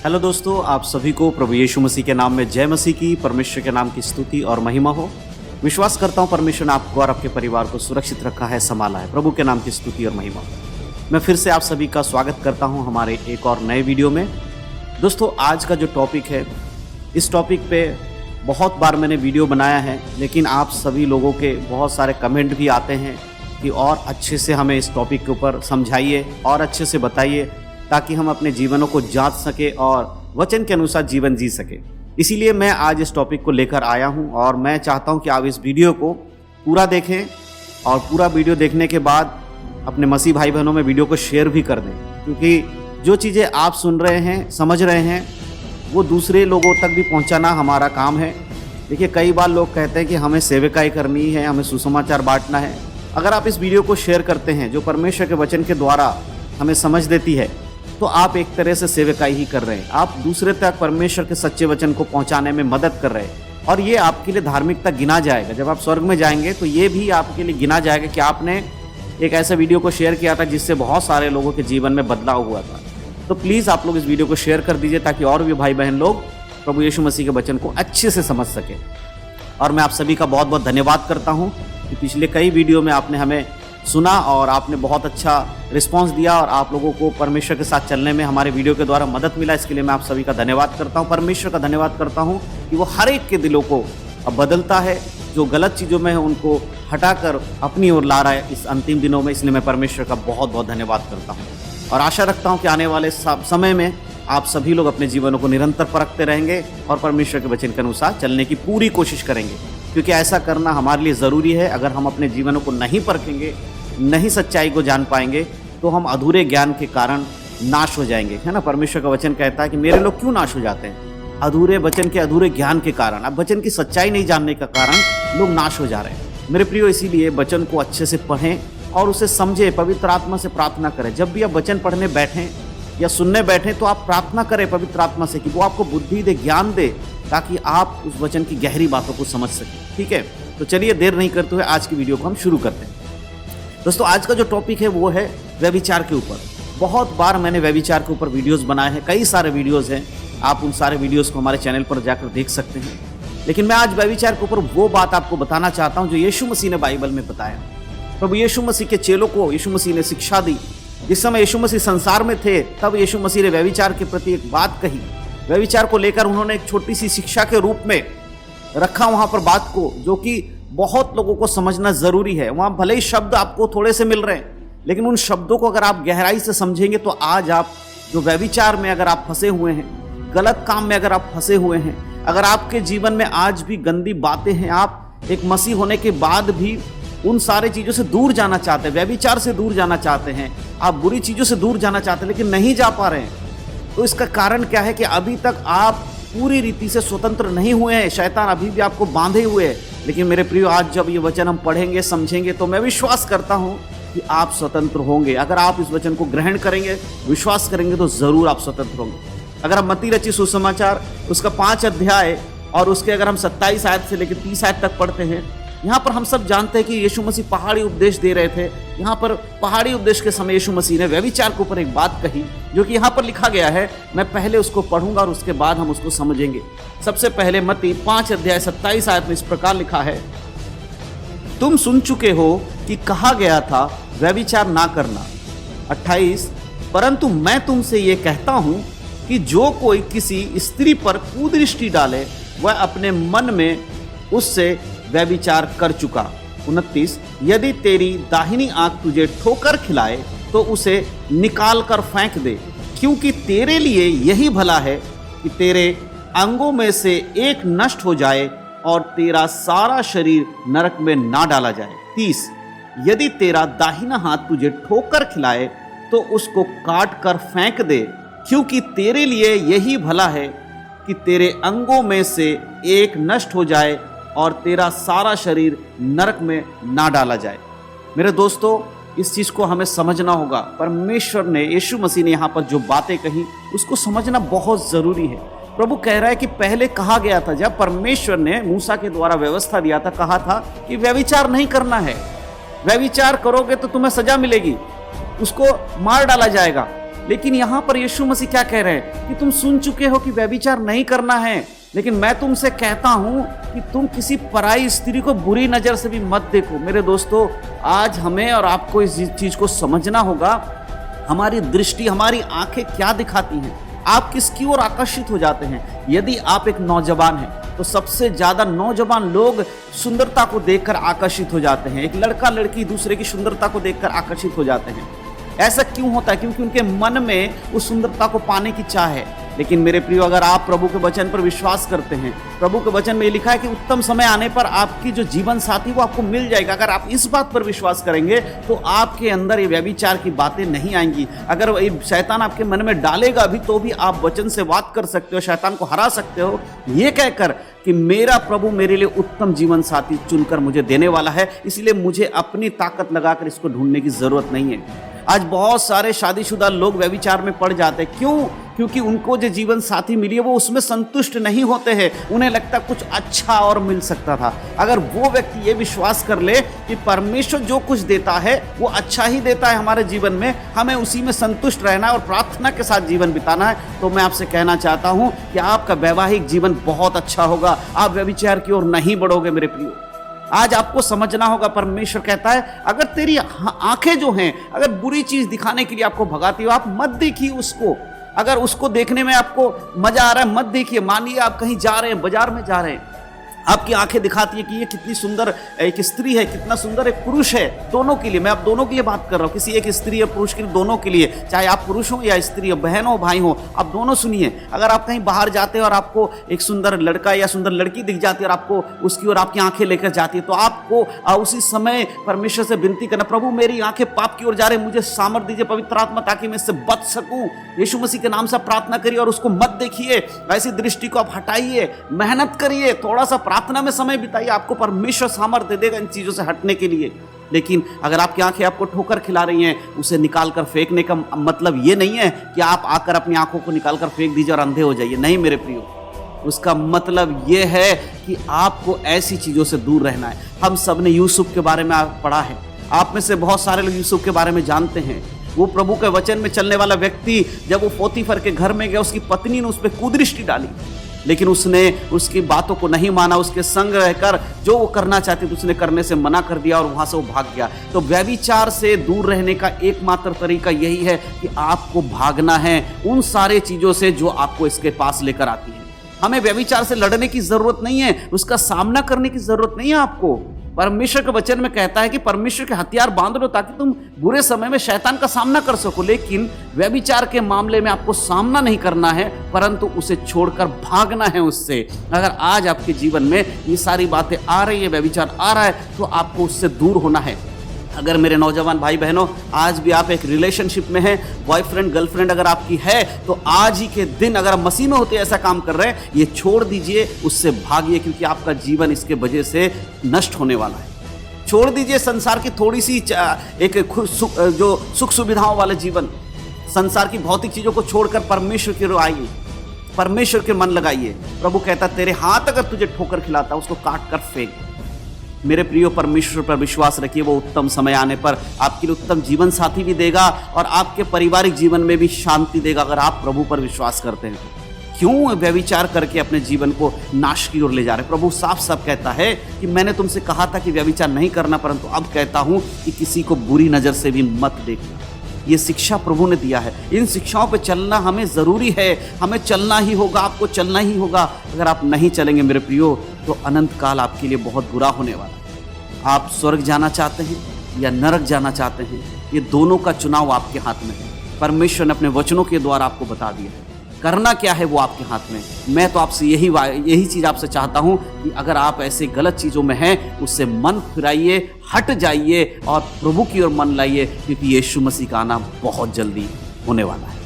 Hello दोस्तों, आप सभी को प्रभु यीशु मसीह के नाम में जय मसीह की, परमेश्वर के नाम की स्तुति और महिमा हो। विश्वास करता हूं परमेश्वर ने आपको और आपके परिवार को सुरक्षित रखा है, संभाला है। प्रभु के नाम की स्तुति और महिमा हो। मैं फिर से आप सभी का स्वागत करता हूं हमारे एक और नए वीडियो में। दोस्तों, आज का जो टॉपिक है, इस टॉपिक पे बहुत बार मैंने वीडियो बनाया है, लेकिन आप सभी लोगों के बहुत सारे कमेंट भी आते हैं कि और अच्छे से हमें इस टॉपिक के ऊपर समझाइए और अच्छे से बताइए, ताकि हम अपने जीवनों को जांच सके और वचन के अनुसार जीवन जी सके। इसीलिए मैं आज इस टॉपिक को लेकर आया हूं और मैं चाहता हूं कि आप इस वीडियो को पूरा देखें और पूरा वीडियो देखने के बाद अपने मसीह भाई बहनों में वीडियो को शेयर भी कर दें, क्योंकि जो चीज़ें आप सुन रहे हैं, समझ रहे हैं, वो दूसरे लोगों तक भी पहुंचाना हमारा काम है। देखिए, कई बार लोग कहते हैं कि हमें सेवकाई करनी है, हमें सुसमाचार बांटना है। अगर आप इस वीडियो को शेयर करते हैं जो परमेश्वर के वचन के द्वारा हमें समझ देती है, तो आप एक तरह से सेवकाई ही कर रहे हैं। आप दूसरे तक परमेश्वर के सच्चे वचन को पहुंचाने में मदद कर रहे हैं और ये आपके लिए धार्मिकता गिना जाएगा। जब आप स्वर्ग में जाएंगे तो ये भी आपके लिए गिना जाएगा कि आपने एक ऐसा वीडियो को शेयर किया था जिससे बहुत सारे लोगों के जीवन में बदलाव हुआ था। तो प्लीज़ आप लोग इस वीडियो को शेयर कर दीजिए, ताकि और भी भाई बहन लोग प्रभु यीशु मसीह के वचन को अच्छे से समझ सके। और मैं आप सभी का बहुत बहुत धन्यवाद करता हूँ कि पिछले कई वीडियो में आपने हमें सुना और आपने बहुत अच्छा रिस्पांस दिया और आप लोगों को परमेश्वर के साथ चलने में हमारे वीडियो के द्वारा मदद मिला। इसके लिए मैं आप सभी का धन्यवाद करता हूं। परमेश्वर का धन्यवाद करता हूं कि वो हर एक के दिलों को अब बदलता है, जो गलत चीज़ों में है उनको हटाकर अपनी ओर ला रहा है इस अंतिम दिनों में। इसलिए मैं परमेश्वर का बहुत बहुत धन्यवाद करता हूँ और आशा रखता हूँ कि आने वाले समय में आप सभी लोग अपने जीवनों को निरंतर परखते रहेंगे और परमेश्वर के वचन के अनुसार चलने की पूरी कोशिश करेंगे, क्योंकि ऐसा करना हमारे लिए ज़रूरी है। अगर हम अपने जीवनों को नहीं परखेंगे, नहीं सच्चाई को जान पाएंगे, तो हम अधूरे ज्ञान के कारण नाश हो जाएंगे, है ना। परमेश्वर का वचन कहता है कि मेरे लोग क्यों नाश हो जाते हैं? अधूरे वचन के, अधूरे ज्ञान के कारण। अब वचन की सच्चाई नहीं जानने का कारण लोग नाश हो जा रहे हैं। मेरे प्रियो, इसीलिए वचन को अच्छे से पढ़ें और उसे समझें, पवित्र आत्मा से प्रार्थना करें। जब भी आप वचन पढ़ने बैठें या सुनने बैठें तो आप प्रार्थना करें पवित्र आत्मा से कि वो आपको बुद्धि दे, ज्ञान दे, ताकि आप उस वचन की गहरी बातों को समझ सकें। ठीक है, तो चलिए देर नहीं करते हुए आज की वीडियो को हम शुरू करते हैं। दोस्तों, आज का जो टॉपिक है वो है व्यभिचार के ऊपर। बहुत बार मैंने व्यभिचार के ऊपर वीडियोस बनाए हैं, कई सारे वीडियोस हैं, आप उन सारे वीडियोस को हमारे चैनल पर जाकर देख सकते हैं। लेकिन मैं आज व्यभिचार के ऊपर वो बात आपको बताना चाहता हूं जो यीशु मसीह ने बाइबल में बताया। प्रभु यीशु मसीह के चेलों को यीशु मसीह ने शिक्षा दी। जिस समय यीशु मसीह संसार में थे, तब यीशु मसीह ने व्यभिचार के प्रति एक बात कही। व्यभिचार को लेकर उन्होंने एक छोटी सी शिक्षा के रूप में रखा वहां पर बात को, जो कि बहुत लोगों को समझना जरूरी है। वहां भले ही शब्द आपको थोड़े से मिल रहे हैं, लेकिन उन शब्दों को अगर आप गहराई से समझेंगे तो आज आप जो व्यभिचार में अगर आप फंसे हुए हैं, गलत काम में अगर आप फंसे हुए हैं, अगर आपके जीवन में आज भी गंदी बातें हैं, आप एक मसीह होने के बाद भी उन सारे चीज़ों से दूर जाना चाहते हैं, व्यभिचार से दूर जाना चाहते हैं, आप बुरी चीज़ों से दूर जाना चाहते हैं लेकिन नहीं जा पा रहे हैं, तो इसका कारण क्या है कि अभी तक आप पूरी रीति से स्वतंत्र नहीं हुए हैं। शैतान अभी भी आपको बांधे हुए है। लेकिन मेरे प्रियो, आज जब ये वचन हम पढ़ेंगे, समझेंगे, तो मैं विश्वास करता हूँ कि आप स्वतंत्र होंगे। अगर आप इस वचन को ग्रहण करेंगे, विश्वास करेंगे, तो ज़रूर आप स्वतंत्र होंगे। अगर हम मत्ती रचित सुसमाचार उसका 5 अध्याय और उसके अगर हम 27 आयत से लेकर 30 आयत तक पढ़ते हैं, यहाँ पर हम सब जानते हैं कि यीशु मसीह पहाड़ी उपदेश दे रहे थे। यहाँ पर पहाड़ी उपदेश के समय यीशु मसीह ने व्यभिचार के ऊपर एक बात कही, जो कि यहाँ पर लिखा गया है। मैं पहले उसको पढ़ूंगा और उसके बाद हम उसको समझेंगे। सबसे पहले मत्ती 5 अध्याय 27 आयत में इस प्रकार लिखा है, तुम सुन चुके हो कि कहा गया था व्यभिचार ना करना। 28, परंतु मैं तुमसे ये कहता हूँ कि जो कोई किसी स्त्री पर कुदृष्टि डाले, वह अपने मन में उससे व्यभिचार कर चुका। 29, यदि तेरी दाहिनी आंख तुझे ठोकर खिलाए तो उसे निकाल कर फेंक दे, क्योंकि तेरे लिए यही भला है कि तेरे अंगों में से एक नष्ट हो जाए और तेरा सारा शरीर नरक में ना डाला जाए। 30, यदि तेरा दाहिना हाथ तुझे ठोकर खिलाए तो उसको काट कर फेंक दे, क्योंकि तेरे लिए यही भला है कि तेरे अंगों में से एक नष्ट हो जाए और तेरा सारा शरीर नरक में ना डाला जाए। मेरे दोस्तों, इस चीज़ को हमें समझना होगा। परमेश्वर ने, यीशु मसीह ने यहाँ पर जो बातें कही, उसको समझना बहुत ज़रूरी है। प्रभु कह रहा है कि पहले कहा गया था, जब परमेश्वर ने मूसा के द्वारा व्यवस्था दिया था, कहा था कि व्यभिचार नहीं करना है, व्यभिचार करोगे तो तुम्हें सजा मिलेगी, उसको मार डाला जाएगा। लेकिन यहां पर यीशु मसीह क्या कह रहे हैं कि तुम सुन चुके हो कि व्यभिचार नहीं करना है, लेकिन मैं तुमसे कहता हूं कि तुम किसी पराई स्त्री को बुरी नजर से भी मत देखो। मेरे दोस्तों, आज हमें और आपको इस चीज को समझना होगा। हमारी दृष्टि, हमारी आंखें क्या दिखाती हैं, आप किसकी ओर आकर्षित हो जाते हैं। यदि आप एक नौजवान हैं तो सबसे ज्यादा नौजवान लोग सुंदरता को देखकर आकर्षित हो जाते हैं। एक लड़का लड़की दूसरे की सुंदरता को देखकर आकर्षित हो जाते हैं। ऐसा क्यों होता है? क्योंकि उनके मन में उस सुंदरता को पाने की चाह है। लेकिन मेरे प्रियो, अगर आप प्रभु के वचन पर विश्वास करते हैं, प्रभु के वचन में ये लिखा है कि उत्तम समय आने पर आपकी जो जीवन साथी वो आपको मिल जाएगा। अगर आप इस बात पर विश्वास करेंगे तो आपके अंदर ये व्यभिचार की बातें नहीं आएंगी। अगर शैतान आपके मन में डालेगा भी तो भी आप वचन से बात कर सकते हो, शैतान को हरा सकते हो, ये कहकर कि मेरा प्रभु मेरे लिए उत्तम जीवन साथी चुनकर मुझे देने वाला है, इसलिए मुझे अपनी ताकत लगाकर इसको ढूंढने की जरूरत नहीं है। आज बहुत सारे शादीशुदा लोग व्यभिचार में पड़ जाते हैं। क्यों? क्योंकि उनको जो जीवन साथी मिली है वो उसमें संतुष्ट नहीं होते हैं। उन्हें लगता कुछ अच्छा और मिल सकता था। अगर वो व्यक्ति ये विश्वास कर ले कि परमेश्वर जो कुछ देता है वो अच्छा ही देता है हमारे जीवन में, हमें उसी में संतुष्ट रहना है और प्रार्थना के साथ जीवन बिताना है, तो मैं आपसे कहना चाहता हूं कि आपका वैवाहिक जीवन बहुत अच्छा होगा। आप व्यभिचार की ओर नहीं बढ़ोगे मेरे प्रियो। आज आपको समझना होगा, परमेश्वर कहता है अगर तेरी आंखें जो हैं अगर बुरी चीज दिखाने के लिए आपको भगाती हो, आप मत देखिए उसको। अगर उसको देखने में आपको मजा आ रहा है, मत देखिए। मानिए आप कहीं जा रहे हैं, बाजार में जा रहे हैं, आपकी आंखें दिखाती है कि ये कितनी सुंदर एक स्त्री है, कितना सुंदर एक पुरुष है। दोनों के लिए, मैं आप दोनों के लिए बात कर रहा हूँ, किसी एक स्त्री या पुरुष के लिए, दोनों के लिए, चाहे आप पुरुष हो या स्त्री हो, बहन हो भाई हो, आप दोनों सुनिए। अगर आप कहीं बाहर जाते हैं और आपको एक सुंदर लड़का या सुंदर लड़की दिख जाती है और आपको उसकी ओर आपकी आंखें लेकर जाती है, तो आपको उसी समय परमेश्वर से विनती करना, प्रभु मेरी आंखें पाप की ओर जा रही, मुझे सामर्थ दीजिए पवित्र आत्मा, ताकि मैं इससे बच सकूं। यीशु मसीह के नाम से प्रार्थना करिए और उसको मत देखिए। ऐसी दृष्टि को आप हटाइए, मेहनत करिए, थोड़ा सा प्रार्थना में समय बिताइए, आपको परमेश्वर सामर्थ्य दे देगा इन चीजों से हटने के लिए। लेकिन अगर आपकी आंखें आपको ठोकर खिला रही हैं, उसे निकालकर फेंकने का मतलब ये नहीं है कि आप आकर अपनी आंखों को निकालकर फेंक दीजिए और अंधे हो जाइए। नहीं मेरे प्रियो, उसका मतलब ये है कि आपको ऐसी चीजों से दूर रहना है। हम सब ने यूसुफ के बारे में पढ़ा है। आप में से बहुत सारे लोग यूसुफ के बारे में जानते हैं। वो प्रभु के वचन में चलने वाला व्यक्ति, जब वो पोतीफर के घर में गया, उसकी पत्नी ने उस पर कुदृष्टि डाली, लेकिन उसने उसकी बातों को नहीं माना। उसके संग रहकर जो वो करना चाहती थी उसने करने से मना कर दिया और वहां से वो भाग गया। तो व्यभिचार से दूर रहने का एकमात्र तरीका यही है कि आपको भागना है उन सारे चीजों से जो आपको इसके पास लेकर आती है। हमें व्यभिचार से लड़ने की जरूरत नहीं है, उसका सामना करने की जरूरत नहीं है आपको। परमेश्वर के वचन में कहता है कि परमेश्वर के हथियार बांध लो ताकि तुम बुरे समय में शैतान का सामना कर सको। लेकिन व्यभिचार के मामले में आपको सामना नहीं करना है, परंतु उसे छोड़कर भागना है उससे। अगर आज आपके जीवन में ये सारी बातें आ रही है, व्यभिचार आ रहा है, तो आपको उससे दूर होना है। अगर मेरे नौजवान भाई बहनों, आज भी आप एक रिलेशनशिप में हैं, बॉयफ्रेंड गर्लफ्रेंड अगर आपकी है, तो आज ही के दिन अगर आप मसीह में होते ऐसा काम कर रहे हैं, ये छोड़ दीजिए, उससे भागिए, क्योंकि आपका जीवन इसके वजह से नष्ट होने वाला है। छोड़ दीजिए संसार की थोड़ी सी एक जो सुख सुविधाओं वाले जीवन, संसार की भौतिक चीजों को छोड़कर परमेश्वर की ओर आइए, परमेश्वर के मन लगाइए। प्रभु कहता तेरे हाथ अगर तुझे ठोकर खिलाता उसको काट कर फेंक। मेरे प्रियो, परमेश्वर पर विश्वास रखिए, वो उत्तम समय आने पर आपके लिए उत्तम जीवन साथी भी देगा और आपके पारिवारिक जीवन में भी शांति देगा, अगर आप प्रभु पर विश्वास करते हैं। क्यों व्यभिचार करके अपने जीवन को नाश की ओर ले जा रहे? प्रभु साफ साफ कहता है कि मैंने तुमसे कहा था कि व्यभिचार नहीं करना, परंतु अब कहता हूं कि किसी को बुरी नजर से भी मत देखना। ये शिक्षा प्रभु ने दिया है। इन शिक्षाओं पे चलना हमें ज़रूरी है, हमें चलना ही होगा, आपको चलना ही होगा। अगर आप नहीं चलेंगे मेरे प्रियो, तो अनंत काल आपके लिए बहुत बुरा होने वाला है। आप स्वर्ग जाना चाहते हैं या नरक जाना चाहते हैं, ये दोनों का चुनाव आपके हाथ में है। परमेश्वर ने अपने वचनों के द्वारा आपको बता दिया है, करना क्या है वो आपके हाथ में। मैं तो आपसे यही चीज़ आपसे चाहता हूँ कि अगर आप ऐसे गलत चीज़ों में हैं, उससे मन फिराइए, हट जाइए और प्रभु की ओर मन लाइए, क्योंकि यीशु मसीह का आना बहुत जल्दी होने वाला है।